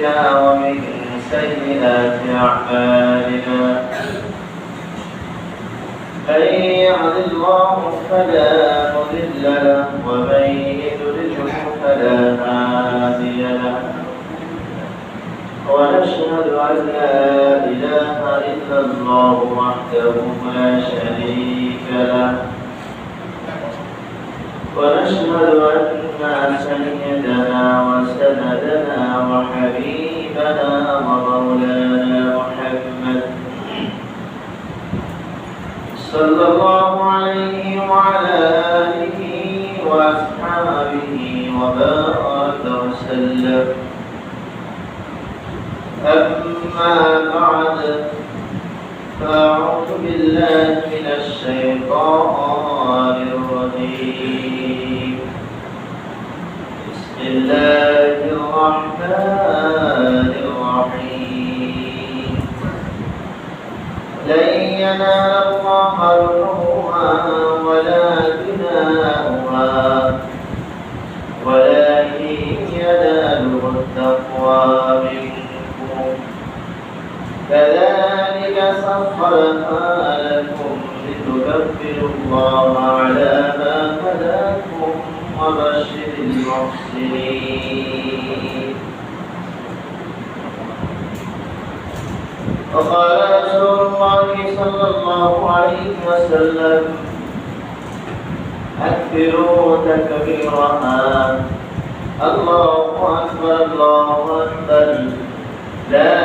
أنفسنا ومن سيئات أعمالنا من يهد الله فلا مضل له ومن يضلل فلا هادي له ونشهد أن لا إله إلا الله وحده لا شريك له ونشهد أن سيدنا وسندنا وحبيبنا ومولانا محمد صلى الله عليه وعلى آله وأصحابه وبارك وسلم. أما بعد فأعوذ بالله من الشيطان الرجيم. بسم الله الرحمن الرحيم. لن ينال الله لحومها ولا دماؤها ولكن يناله التقوى منكم كذلك سخرها لكم لتكبروا الله على ما هداكم وبشر المحسنين. وقال رسول الله صلى الله عليه وسلم أكثروا تكبيرها الله أكبر الله أكبر لا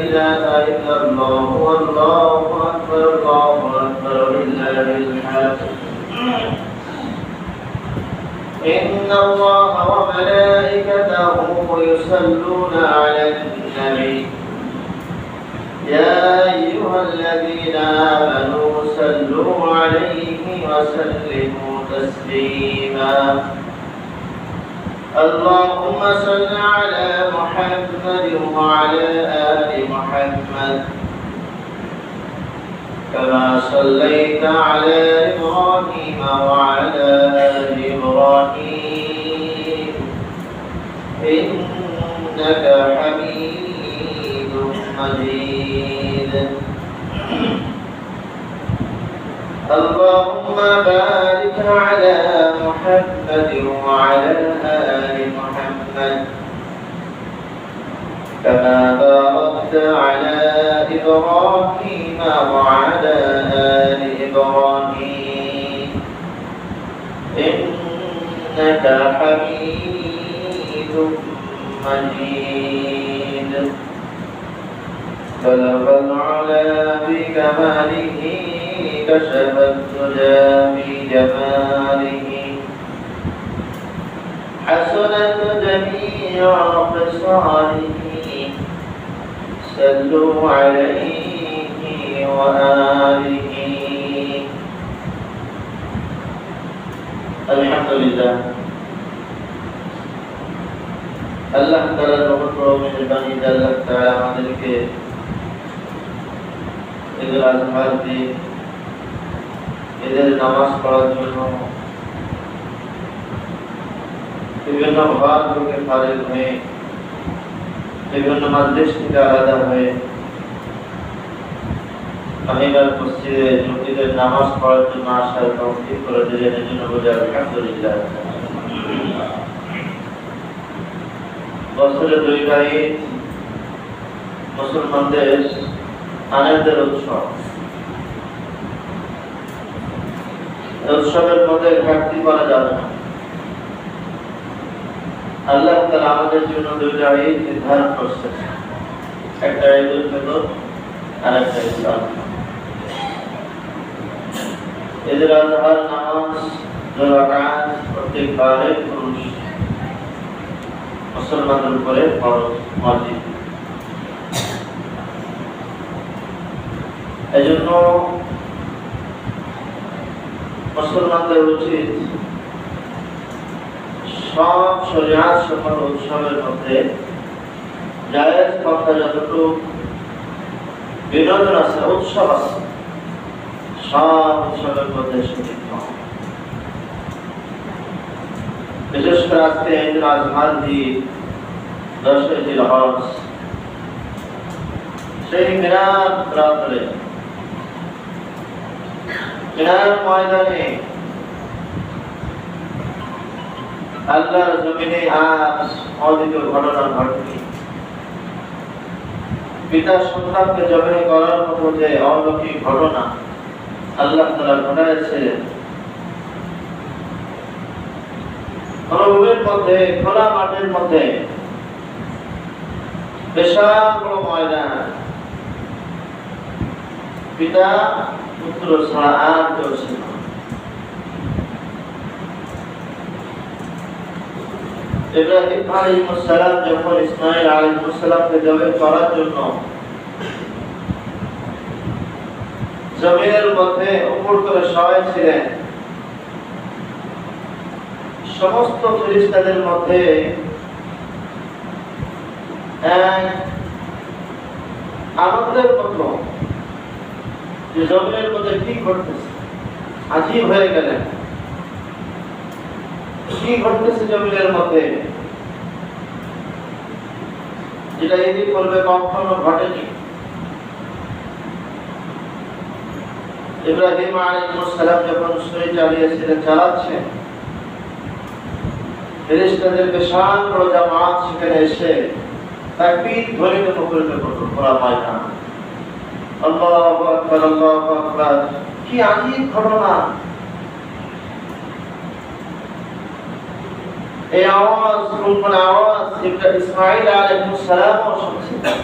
إله إلا الله والله أكبر الله أكبر لله الحمد. إن الله وملائكته يصلون على النبي يا أيها الذين آمنوا صلوا عليه وسلموا تسليما. اللهم صل على محمد وعلى آل محمد كما صليت على إبراهيم وعلى آل إبراهيم إنك حميد مجيد. اللهم بارك على محمد وعلى آل محمد كما باركت على إبراهيم وعلى آل إبراهيم إنك حميد مجيد. بلغ العلا بكماله كشف الدجى بجماله حسنت جميع خصاله صلوا عليه وآله. الحمد لله আল্লাহ তাআলার রহমত ও মেহেরবানিতে আল্লাহ তাআলা আমাদেরকে ঈদুল আজহার দিন ঈদের নামাজ পড়ার জন্য বিভিন্ন ঘর থেকে ফারিগ হয়ে বিভিন্ন মাদ্রাস থেকে আলাদা হয়ে আমিরার মসজিদে ঈদের নামাজ পড়ার জন্য আসার তৌফিক করে দিলেন। এই জন্য বলি আলহামদুলিল্লাহ। বছরে দুইবার ঈদ মুসলমানদের আনন্দের উৎসব। উৎসবের মধ্যে ঘাটতি করা যাবে না। আল্লাহ তাআলা আমাদের জন্য দুইটা ঈদ নির্ধারণ করছেন, একটা ঈদুল ফিতর আর একটা ঈদুল আযহা। ঈদুল আযহার নামাজ 2 রাকাত প্রত্যেক বারের পুরুষ মুসলমানদের উপরে ফরজ ওয়াজিব। এজন্য মুসলমানদের উচিত সব শরিয়াত সম্মত উৎসবের মধ্যে জায়েজ কথা যতটুকু বিনোদন আছে, উৎসব আছে, সব উৎসবের মধ্যে শরীক হওয়া। বিশেষ করে আজকে ঈদুল আজহার দিন 10 জিলহজ সেই মিনার রাত্রে মিনার ময়দানে আল্লাহর জমিনে আজ অদ্বিতীয় ঘটনা ঘটেনি। পিতা সন্তানকে জবাই করার মতো যে অলৌকিক ঘটনা আল্লাহ তাআলা ঘটাইছিলেন, মরুভূমির মধ্যে, খোলা মাঠের মধ্যে, বিশাল বড় ময়দান, পিতা পুত্র ছাড়া আর কেউ ছিল না। ইব্রাহিম আলাইহিস সালাম যখন ইসমাঈল আলাইহিস সালামকে জবাই করার জন্য জমিনের মধ্যে উপর করে শোয়াইছিলেন, সমস্ত ফেরেশতাদের মধ্যে এক আনন্দের মতো যে জমিনের মধ্যে কি ঘটতেছে, আজীব হয়ে গেলেন। কি ঘটতেছে জমিনের মধ্যে, যেটা এদিন বলবে কখনো ঘটেনি। ইব্রাহিম আলাইহিস সালাম যখন সুই চালাচ্ছেন, ফেরেশতাদের বিশাল বড় জামাত সেখানে এসে তাকবীর ধ্বনিত মুখরিত করল পুরা ময়দান। আল্লাহু আকবার, আল্লাহু আকবার। কি আজীব ঘটনা! এই আওয়াজ, কোন আওয়াজ ইসমাঈল আলাইহিস সালামও শুনছিলেন।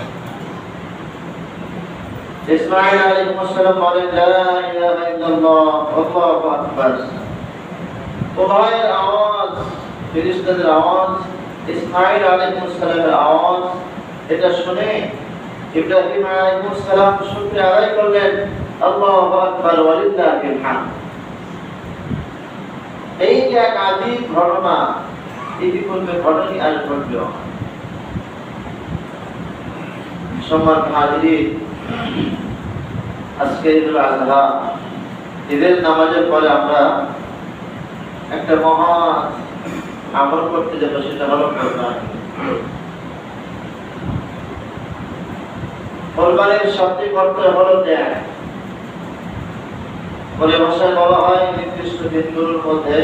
ইসমাঈল আলাইহিস সালাম বলেন, লা ইলাহা ইল্লাল্লাহ, আল্লাহু আকবার। উভয়ের আওয়াজ, ফেরেশতাদের আওয়াজ, ইসমাঈল আলাইহিস সালামের আওয়াজ, এটা শুনে ইব্রাহিম আলাইহিস সালাম শুকরিয়া আদায় করলেন, আল্লাহু আকবার ওয়া লিল্লাহিল হামদ। এই যে এক আজীব ঘটনা, ইতিপূর্বে ঘটেনি, আর ঘটবেও না। সম্মানিত হাজিরিন, আজকে ঈদুল আযহা, ঈদের নামাজের পরে আমরা একটা মহান আমল করতে যাবো, সেটা হলো কোরবানি। কোরবানির সবচেয়ে কর্তব্য হলো ত্যাগ। পরিভাষায় বলা হয় নির্দিষ্ট দিনগুলোর মধ্যে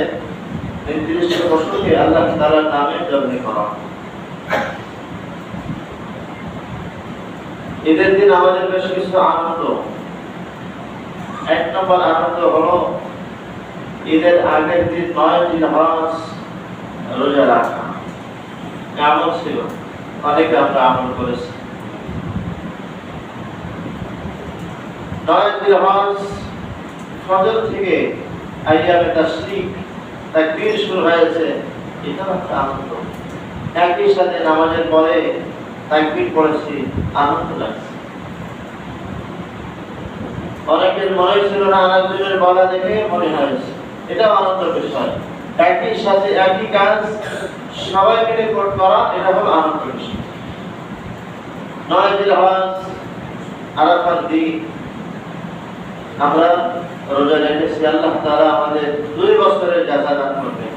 নির্দিষ্ট পশুকে আল্লাহ তাআলার নামে জবাই করা। ঈদের দিন আমাদের বেশ কিছু আনন্দ। এক নম্বর আনন্দ হলো ঈদের আগের দিন 9 জিলহজ রোজা রাখা। আমল ছিল, অনেকে আমরা আমল করেছি। 9 জিলহজ ফজর থেকে আইয়ামে তাশরিক তাকবীর শুরু হয়েছে, এটা একটা আনন্দ। একই সাথে নামাজের পরে তাকবীর পড়েছি, আনন্দ লাগছে। অনেকের মনে ছিল না, আরেকজনের বলা দেখে মনে হয়েছে, এটাও আনন্দের বিষয়। একই সাথে একই কাজ সবাই মিলে করা, এটা হলো আনন্দের বিষয়। 9 জিলহজ আরাফার দিন আমরা রোজা রেখেছি। আল্লাহ তাআলা আমাদের 2 বছরের জাযা দান করবেন,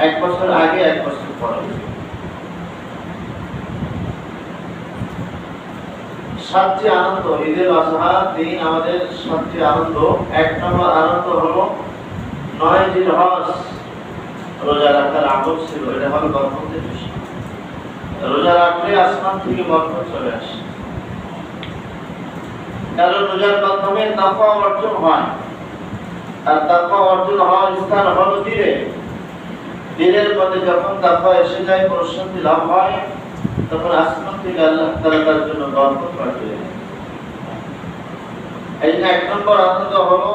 1 বছর আগে, 1 বছর পরে। সবচেয়ে আনন্দ ঈদুল আযহা দিন, আমাদের সবচেয়ে আনন্দ, 1 নম্বর আনন্দ হলো 9 জিলহজ রোজা রাখার আমল ছিল। এটা হলো বরকতের বিষয়। রোজা রাখলে আসমান থেকে বরকত চলে আসে, কারণ রোজার মাধ্যমে তাকওয়া অর্জন হয়। আর তাকওয়া অর্জন হওয়ার স্থান হলো দিলে। দিলের মধ্যে যখন তাকওয়া এসে যায়, প্রশান্তি লাভ হয়, তখন আসমান থেকে আল্লাহ তাআলা তার জন্য বরকত পাঠিয়ে দেন। এই যে 1 নম্বর আনন্দ হলো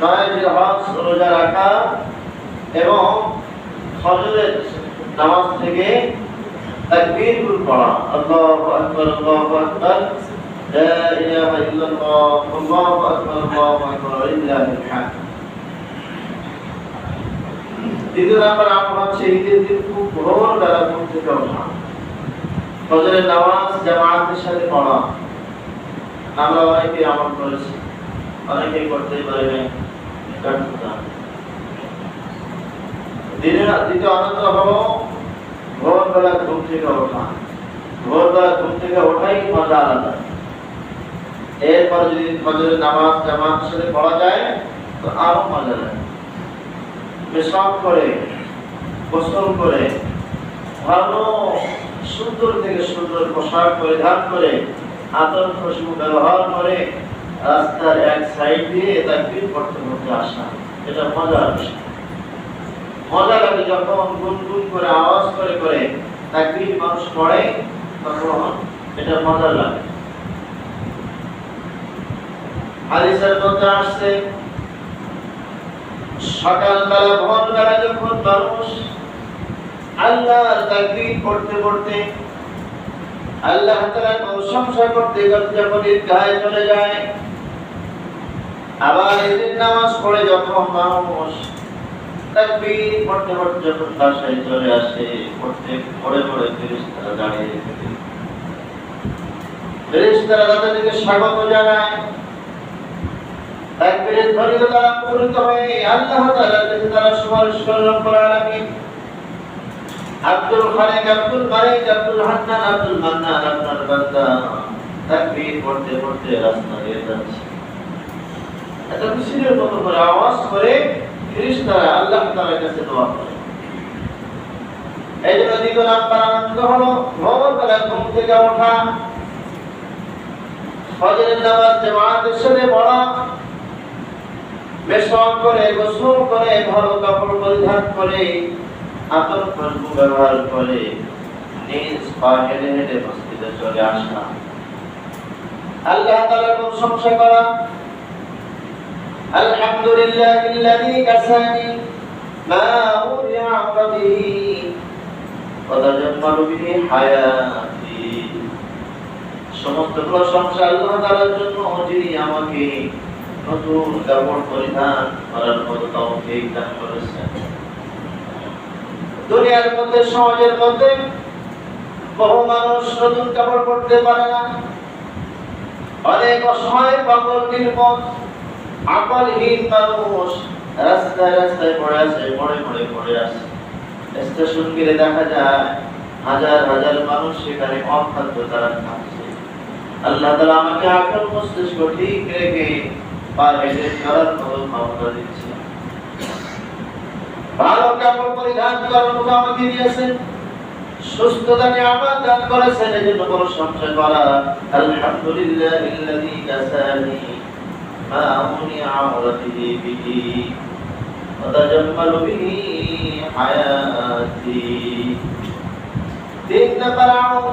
9 জিলহজ রোজা রাখা এবং ফজরের নামাজ থেকে তাকবীর পড়া, আল্লাহু আকবার, আল্লাহু আকবার, লা ইলাহা ইল্লাল্লাহ, আল্লাহু আকবার, আল্লাহু আকবার, ওয়া লিল্লাহিল হামদ। দ্বিতীয় নম্বর আমল হচ্ছে ঈদের দিন খুব ভোরবেলা ঘুম থেকে ওঠা, ফজরের নামাজ জামাতের সাথে পড়া। আমরা অনেকেই আমল করেছি, অনেকেই করতে পারি নাই। দ্বিতীয় আনন্দ হলো ভোরবেলা ঘুম থেকে ওঠা, ভোরবেলা ঘুম থেকে ওঠাই মজা আলাদা। এরপর যদি ফজরের নামাজ জামাতের সাথে পড়া যায় তো আরো মজা লাগে। পেশাব করে, গোসল করে, ভালো সুন্দর থেকে সুন্দর পোশাক পরিধান করে, আতর খুশবু ব্যবহার করে রাস্তার এক সাইড দিয়ে তাকবীর পড়তে পড়তে আসা, এটা মজার বিষয়। মজা লাগে যখন গুনগুন করে আওয়াজ করে করে তাকবীর মানুষ পড়ে, তখন এটা মজা লাগে। হাদিসের মধ্যে আসছে সকালবেলা ভোরবেলা যখন মানুষ আল্লাহর তাকবীর পড়তে পড়তে আল্লাহ তাআলার প্রশংসা করতে করতে যখন ঈদগাহে চলে যায়, আবার ঈদের নামাজ পড়ে যখন মানুষ তাকবীর পড়তে পড়তে যখন বাসায় চলে আসে, পড়তে পড়ে পড়ে ফেরেশতারা দাঁড়িয়ে থাকে, ফেরেশতারা তাদেরকে স্বাগত জানায়। তাকবীরের ধ্বনিতে তারা মুখরিত হয়ে আল্লাহ তাআলার কাছে তারা সুপারিশ করে রব্বুল আলামিন আব্দুল খালিক, আব্দুল মালিক, আব্দুল হান্নান, আব্দুল মান্নান আপনার বান্দা তাকবীর পড়তে পড়তে রাস্তা দিয়ে যাচ্ছে। এত মিছিলের মতো করে আওয়াজ করে ফেরেশতারা আল্লাহ তাআলার কাছে দোয়া করে। এই জন্য দ্বিতীয় নাম্বার আনন্দ হলো ভোরবেলা ঘুম থেকে ওঠা, ফজরের নামাজ জামাতের সাথে পড়া, মেশক করে, গোসল করে, ভালো কাপড় পরিধান করে, আতর খুশবু ব্যবহার করে নিজ পা হেঁটে হেঁটে মসজিদে চলে আসা, আল্লাহ তাআলার প্রশংসা করা। আলহামদুলিল্লাহিল্লাযী কাসানি মা উরিয়া বিহি ওয়া তাজাম্মালু বিহি হায়াতি। সমস্ত প্রশংসা আল্লাহ তাআলার জন্য, যিনি আমাকে নতুন কাপড় পরিধান করার মতো তৌফিক দান করেছেন। দুনিয়ার মধ্যে, সমাজের মধ্যে বহু মানুষ নতুন কাপড় পরতে পারে না। অনেক অসহায় পাগল নির্মম আকলহীন মানুষ রাস্তায় রাস্তায় পড়ে আছে, পড়ে আছে। স্টেশন গেলে দেখা যায় হাজার হাজার মানুষ সেখানে অখাদ্য তারা খাচ্ছে। আল্লাহ তাআলা আমাকে আকল মস্তিষ্ক ঠিক রেখে পা হেঁটে চলার মতো ক্ষমতা দিচ্ছে, ভালো কাপড় পরিধান করার মতো আমাকে দিয়েছেন, সুস্থতা নিয়ামত দান করেছেন। এজন্য প্রশংসা করা। আলহামদুলিল্লাহিল্লাযী কাসানি মা মুনিআ বিহি ওয়া তাজাম্মালু বিহি হায়াতি। তিন নাম্বার আমল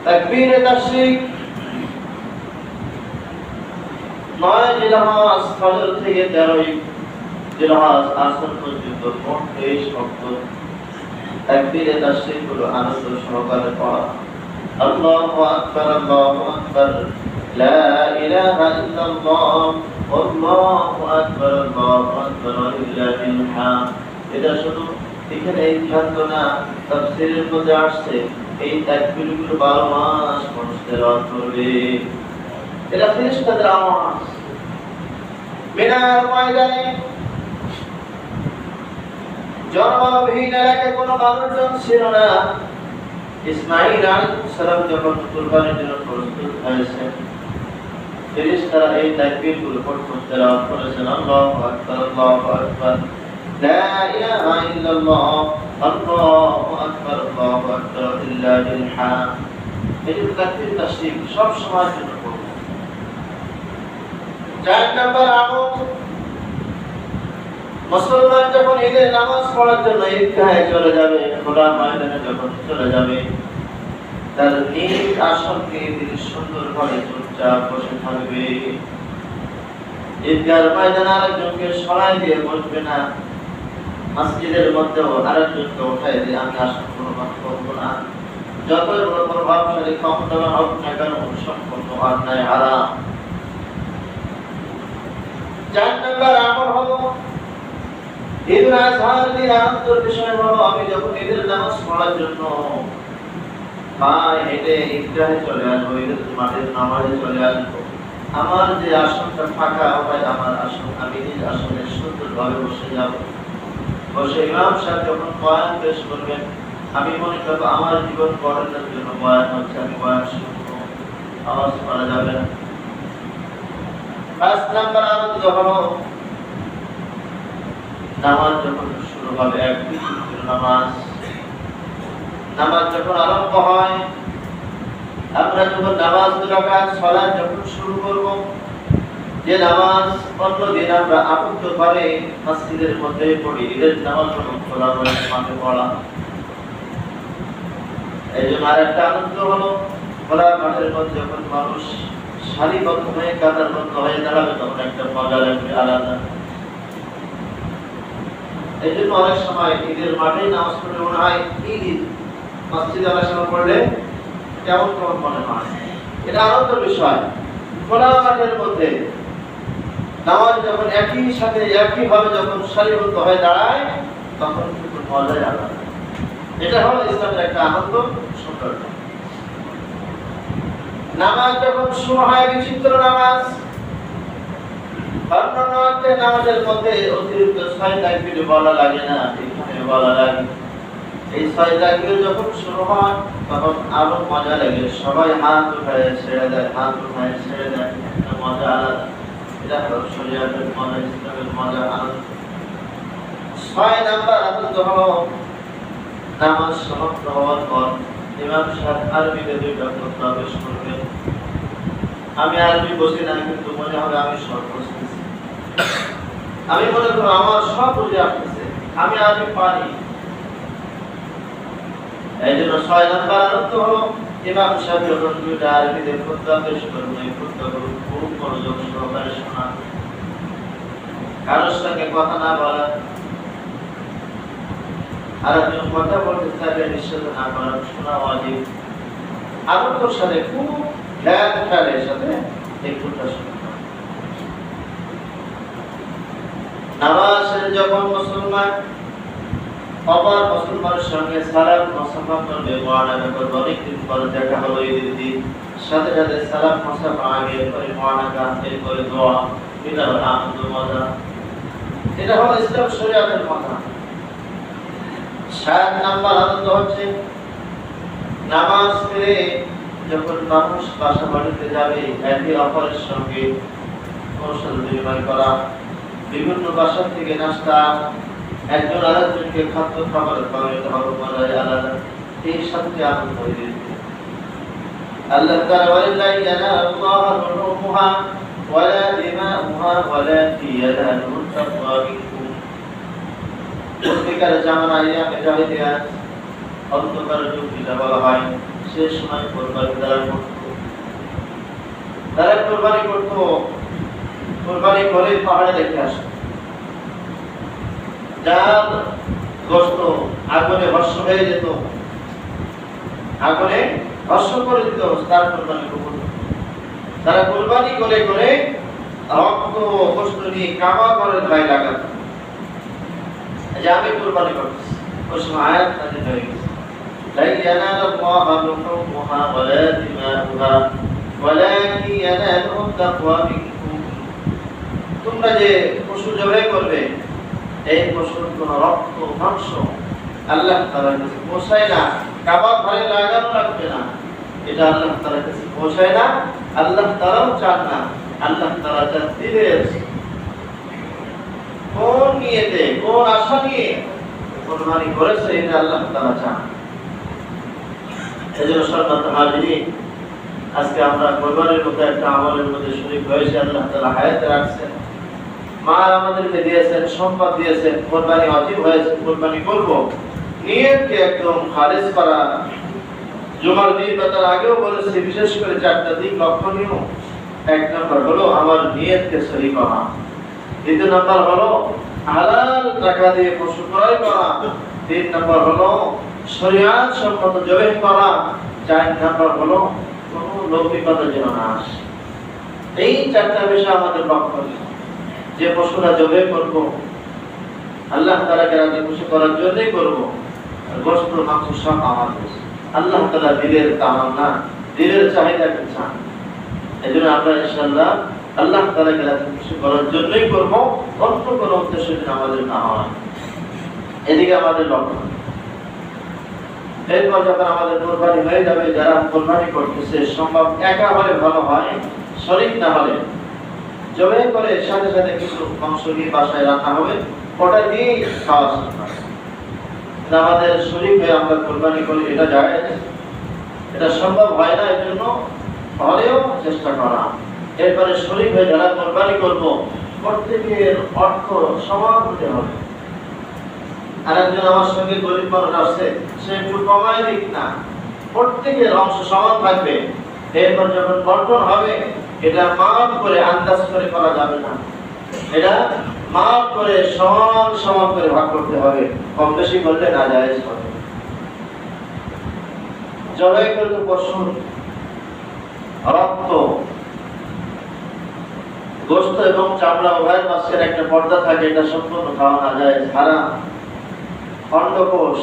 তাকবীরে তাশরিক। 9 জিলহজ ফজর থেকে 13 জিলহজ আসর পর্যন্ত মোট 23 ওয়াক্ত তাকবীরে তাশরিক হলো আনন্দ সহকারে পড়া। আল্লাহু আকবার, আল্লাহু আকবার, লা ইলাহা ইল্লাল্লাহ, আল্লাহু আকবার, আল্লাহু আকবার, লিল্লাহিল হামদ। এটা শুধু এখানে এই শব্দ না, তাফসীরের মধ্যে আসছে এই তাকবীরগুলো 12 মাস মানুষ তেলাওয়াত করবে। এটা ফেরেশতাদের আওয়াজ। মিনার ময়দানে জনবলহীন এলাকায় কোনো মানুষজন ছিল না। ইসমাঈল আলাইহিস সালাম যখন কুরবানির জন্য প্রস্তুত হয়েছেন, ফেরেশতারা এই তাকবীরগুলো পড়তে তেলাওয়াত করেছেন। আল্লাহু আকবার, আল্লাহু আকবার, লা ইলাহা ইল্লাল্লাহ, আল্লাহু আকবার, আল্লাহু আকবার, লিল্লাহিল হামদ। এই তাকবীর তাশরিক সব সময়ের জন্য পড়ব। 4 নাম্বার আমল, মুসলমান যখন ঈদের নামাজ পড়ার জন্য ঈদগাহে চলে যাবে, খোলা ময়দানে যখন চলে যাবে, তার নিজ আসনকে তিনি সুন্দরভাবে চুপচাপ বসে থাকবে। ঈদগাহের ময়দানে আরেকজনকে সরাই দিয়ে বসবে না। মসজিদের মধ্যেও আরেকজনকে উঠাই দিয়ে আমি আসন গ্রহণ করবো না। যতই বড় প্রভাবশালী ক্ষমতাবান হোক না কেন, সম্পূর্ণ অন্যায় হারাম। 4 নাম্বার আমল হলো ঈদুল আজহার দিন আনন্দের বিষয় হলো আমি যখন ঈদের নামাজ পড়ার জন্য পায়ে হেঁটে ঈদগাহে চলে আসবো, ঈদের মাঠের নামাজে চলে আসবো, আমার যে আসনটা ফাঁকা হয় আমার আসন, আমি নিজ আসনে সুন্দরভাবে বসে যাব। বসে ইমাম সাহেব যখন বয়ান পেশ করবেন, আমি মনে করবো আমার জীবন গঠনের জন্য বয়ান হচ্ছে, আমি বয়ান শুনবো, আওয়াজ করা যাবে না। 5 নাম্বার আনন্দ হলো নামাজ যখন শুরু হবে, একটি নামাজ যখন আরম্ভ হয়, আমরা যখন নামাজ রাকাত সালাত যখন শুরু করব, যে নামাজ অন্যদিন আমরা আবদ্ধ করে মসজিদের মধ্যে পড়ি, ঈদের নামাজ যখন খোলা হয় মাঠে পড়া, এই জন্য আরেকটা আনন্দ হলো খোলা মাঠের মধ্যে যখন মানুষ সারিবদ্ধ হয়ে কাতারবদ্ধ হয়ে দাঁড়াবে, তখন একটা মজা লাগবে আলাদা। এই জন্য অনেক সময় ঈদের মাঠে নামাজ পড়লে মনে হয় ঈদ মসজিদে অনেক সময় পড়লে কেমন কেমন মনে হয়। এটা আনন্দের বিষয়। খোলা মাঠের মধ্যে নামাজ যখন একই সাথে একইভাবে যখন সারিবদ্ধ হয়ে দাঁড়ায়, তখন কিন্তু মজাই আলাদা। এটা হলো ইসলামের একটা আনন্দ সৌন্দর্য। নামাজ যখন শুরু হয় বিচিত্র নামাজ, অন্যান্য নামাজের মধ্যে অতিরিক্ত 6 তাকবীর বলা লাগে না, এখানে বলা লাগে। এই 6 তাকবীর যখন শুরু হয় তখন আরো মজা লাগে, সবাই হাত উঠায় ছেড়ে দেয়, হাত উঠায় ছেড়ে দেয়, একটা মজা আলাদা। এটা হলো শরীয়তের মজা, ইসলামের মজা, আনন্দ। 6 নাম্বার আনন্দ হলো নামাজ সমাপ্ত হওয়ার পর ইমাম সাহেব আরবিতে 2টা খুতবা পেশ করবেন। আমি আরবি বুঝি না, কিন্তু মনে হবে আমি সব বুঝতেছি, আমি মনে করব আমার সব বুঝে আসতেছে, আমি আরবি পারি। এই জন্য 6 নাম্বার আনন্দ হলো ইমাম সাহেব যখন 2টা আরবিতে খুতবা পেশ করবেন, এই খুতবাগুলো খুব মনোযোগ সহকারে শোনা, কারোর সঙ্গে কথা না বলা, আর একজন কথা বলতে থাকলে নিষেধ না করা, শোনা ওয়াজিব। আনন্দের সাথে খুব খেয়ালের সাথে এই খুতবা শোনা। নামাজ শেষে যখন মুসলমান অপর মুসলমানের সঙ্গে সালাম মুসাফা করবে, মুআনাকা করবে, অনেকদিন পরে দেখা হলো ঈদের দিন, সাথে সাথে সালাম মুসাফা আগে করে মুআনাকা, এরপরে দোয়া, এটা হলো আনন্দ মজা। এটা হলো ইসলাম শরীয়তের মজা। 7 নাম্বার আনন্দ হচ্ছে নামাজ পড়ে যখন মানুষ বাসা বাড়িতে যাবে, একে অপরের সঙ্গে কৌশল বিনিময় করা, বিভিন্ন বাসা থেকে নাস্তা, একজন আরেকজনকে খাদ্য খাবার খাওয়াতে হবে, মজাই আলাদা। এই সাথে আনন্দ হয়ে যেতে আল্লাহ তাআলা ওয়ালিল্লাহি ইয়ানালুল্লাহু রুহুহা ওয়ালা দিমাউহা ওয়ালাকিন ইয়ানালুহু তাকওয়া মিনকুম। প্রত্যেকের জামানায় জাহিলিয়া অন্ধকার যুগ যেটা বলা হয়, শেষ সময় কোরবানি তারা কোরবানি করতো, কোরবানি করে পাহাড়ে রেখে আসতো, যার গোশত আগুনে ভস্ম হয়ে যেত, আগুনে ভস্ম করে দিত, তার কোরবানি করত। তারা কোরবানি করে করে রক্ত গোশত নিয়ে কাবা করে গায়ে লাগাত, যে আমি কোরবানি করতেছি। ওই সময় আয়াত নাযিল হয়ে গেছে, লা ইয়ানালুল্লাহু লুহুমুহা ওয়ালা দিমাউহা ওয়ালাকিন ইয়ানালুহু তাকওয়া মিনকুম। তোমরা যে পশু জবাই করবে, এই পশুর কোন রক্ত মাংস আল্লাহ তাআলার কাছে পৌঁছায় না, কাবা ঘরে লাগানো লাগবে না, এটা আল্লাহ তাআলার কাছে পৌঁছায় না, আল্লাহ তাআলাও চান না। আল্লাহ তাআলা চান দিলের কোন নিয়তে, কোন আশা নিয়ে কোরবানি করেছে, এটা আল্লাহ তাআলা চান। এজন্য সম্মানিত হাজিরিন, আজকে আমরা কোরবানির মতো একটা আমলের মধ্যে শরীক হয়েছে। আল্লাহ তাআলা হায়াতে রাখছেন, মাল আমাদেরকে দিয়েছেন, সম্পদ দিয়েছেন, কোরবানি ওয়াজিব হয়েছে, কোরবানি করব। নিয়তকে একদম খালেস করা। জুমার দিন বা তার আগেও বলেছি, বিশেষ করে 4টা দিক লক্ষণীয়। 1 নম্বর হলো আমার নিয়তকে সহি করা, 2 নম্বর হলো হালাল টাকা দিয়ে পশু ক্রয় করা, 3 নম্বর হলো শরীয়ত সম্মত জবাই করা, 4 নম্বর হলো কোনো লৌকিকতা যেন না আসে। এই 4টা বিষয় আমাদের লক্ষণীয়। যে পশুরা জবাই করব আল্লাহ তাআলাকে রাজি খুশি করার জন্যই করব, আর গোশত মাংস সব আমাদের। আল্লাহ তাআলা দিলের তামান্না, দিলের চাহিদাকে চান। এজন্য আমরা ইনশাআল্লাহ আল্লাহ তাআলাকে রাজি খুশি করার জন্যই করব, অন্য কোনো উদ্দেশ্য যেন আমাদের না হয়। এদিকে আমাদের লক্ষ্য। এরপর যখন আমাদের কোরবানি হয়ে যাবে, যারা কোরবানি করতেছে সম্ভব একা হলে ভালো হয়, শরীক না হলে জবাই করে সাথে সাথে কিছু মাংস নিয়ে বাসায় রান্না হবে, ওটা দিয়ে খাওয়া শুরু হয়। আমাদের শরীক হয়ে আমরা কোরবানি করি, এটা জায়েজ, এটা সম্ভব হয় না, এর জন্য হলেও চেষ্টা করা। এরপরে শরীক হয়ে যারা কোরবানি করবো, প্রত্যেকের অর্থ সমান হতে হবে। আরেকজন আমার সঙ্গে গরিব মানুষ আসছে, সে একটু কমায় দিক না, প্রত্যেকের অংশ সমান থাকবে। এরপর যখন বন্টন হবে, এটা মাপ করে আন্দাজ করে করা যাবে না, এটা মাপ করে সমান সমান করে ভাগ করতে হবে, কম বেশি করলে না জায়েজ হবে। জবাই করতে পশুর রক্ত, গোশত এবং চামড়া উভয়ের মাঝখানে একটা পর্দা থাকে, এটা সম্পূর্ণ খাওয়া না যায়, হারাম। অন্ডকোষ,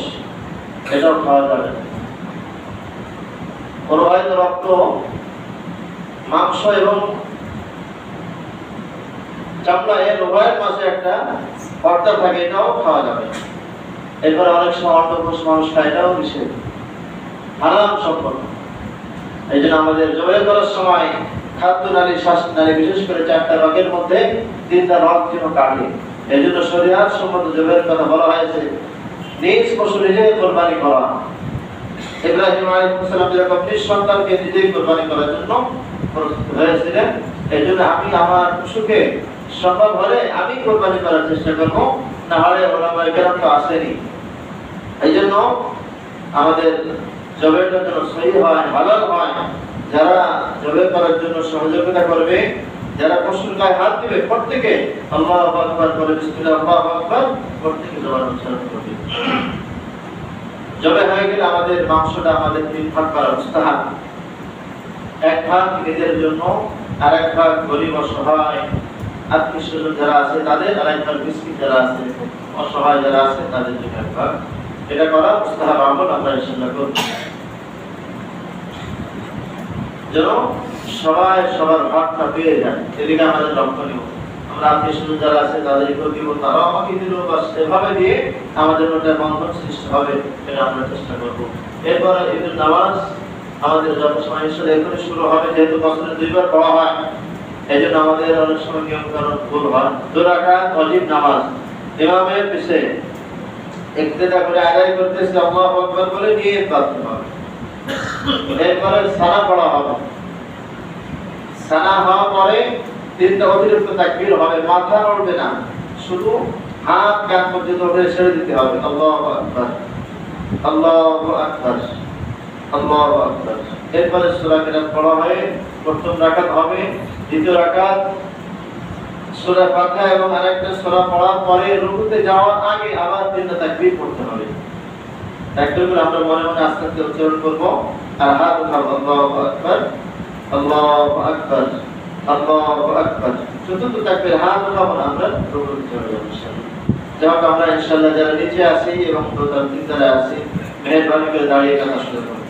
এটাও খাওয়া যাবে না। প্রবাহিত রক্ত, মাংস এবং চামড়া এর উভয়ের মাঝে একটা পর্দা থাকে, এটাও খাওয়া যাবে না। এরপরে অনেক সময় অন্ডকোষ মানুষ খায়, এটাও নিষেধ, হারাম সম্পন্ন। এই জন্য আমাদের জবাই করার সময় খাদ্য নালী, শ্বাস নালী, বিশেষ করে 4টা রগের মধ্যে 3টা রগ যেন কাটে। এই জন্য শরীয়ত সম্মত জবাইয়ের কথা বলা হয়েছে নিজ পশু নিজে কোরবানি করা। ইব্রাহিম আলাইহিস সালাম যখন নিজ সন্তানকে নিজেই কোরবানি করার জন্য প্রস্তুত হয়েছিলেন, এই জন্য আমি আমার পশুকে সম্ভব হলে আমি কোরবানি করার চেষ্টা করবো, না হলে ওলামায়ে কেরাম তো আসেনি। এই জন্য আমাদের জবাইটা যেন সহিহ হয়, হালাল হয়। যারা জবাই করার জন্য সহযোগিতা করবে, যারা পশুর গায়ে হাত দিবে, প্রত্যেকে আল্লাহু আকবার বলে বিসমিল্লাহ আল্লাহু আকবার প্রত্যেকে জবাই উচ্চারণ করবে। জবাই হয়ে গেলে আমাদের মাংসটা আমাদের 3 ভাগ করা মুস্তাহাব। 1 ভাগ নিজের জন্য, আর 1 ভাগ গরিব অসহায় আত্মীয়-স্বজন যারা আছে তাদের, আর 1 ভাগ মিসকিন যারা আছে, অসহায় যারা আছে তাদের জন্য 1 ভাগ। এটা করা মুস্তাহাব আমল, আমরা ইনশাআল্লাহ করব। যেন সবাই সবার ভাগটা পেয়ে যায়, এদিকে আমাদের লক্ষণীয়। আমরা আত্মীয়-স্বজন যারা আছে তাদেরকেও দিব, তারাও আমাকে দিল, বাস এভাবে দিয়ে আমাদের মধ্যে বন্ধন সৃষ্টি হবে, এটা আমরা চেষ্টা করব। এরপর ঈদের নামাজ আমাদের যত সময় এখনই শুরু হবে, যেহেতু বছরে 2 বার পড়া হয়, এই জন্য আমাদের অনেক সময় নিয়মকানুন ভুল হয়। 2 রাকাত ওয়াজিব নামাজ ইমামের পিছে ইক্তেদা করে আদায় করতেছে, আল্লাহু আকবার বলে নিয়ত করতে হবে। এরপরে সানা পড়া হবে, সানা হওয়ার পরে 3টা অতিরিক্ত তাকবীর হবে, মাথা নড়বে না, শুধু হাত কাঁধ পর্যন্ত উঠে ছেড়ে দিতে হবে। আল্লাহু আকবার, আল্লাহু আকবার, আল্লাহু আকবার। এরপরে সূরা কিরাত পড়া হয়, প্রথম রাকাত হবে, দ্বিতীয় রাকাত সূরা ফাতিহা এবং আরেকটা সূরা পড়ার পরে রুকুতে যাওয়ার আগে আবার 3টা তাকবীর পড়তে হবে। তাকবীরগুলো আমরা মনে মনে আস্তে আস্তে উচ্চারণ করব, আর হাত উঠাবো, আল্লাহু আকবার, আল্লাহু আকবার, আল্লাহু আকবার। চতুর্থ তাকবীর হাত উঠাবো না, আমরা রুকুতে চলে যাব ইনশাআল্লাহ। যাক আমরা ইনশাআল্লাহ যারা নিচে আছি এবং 2-3 তলায় আছি, মেহেরবানি করে দাঁড়িয়ে কথা শুরু করব।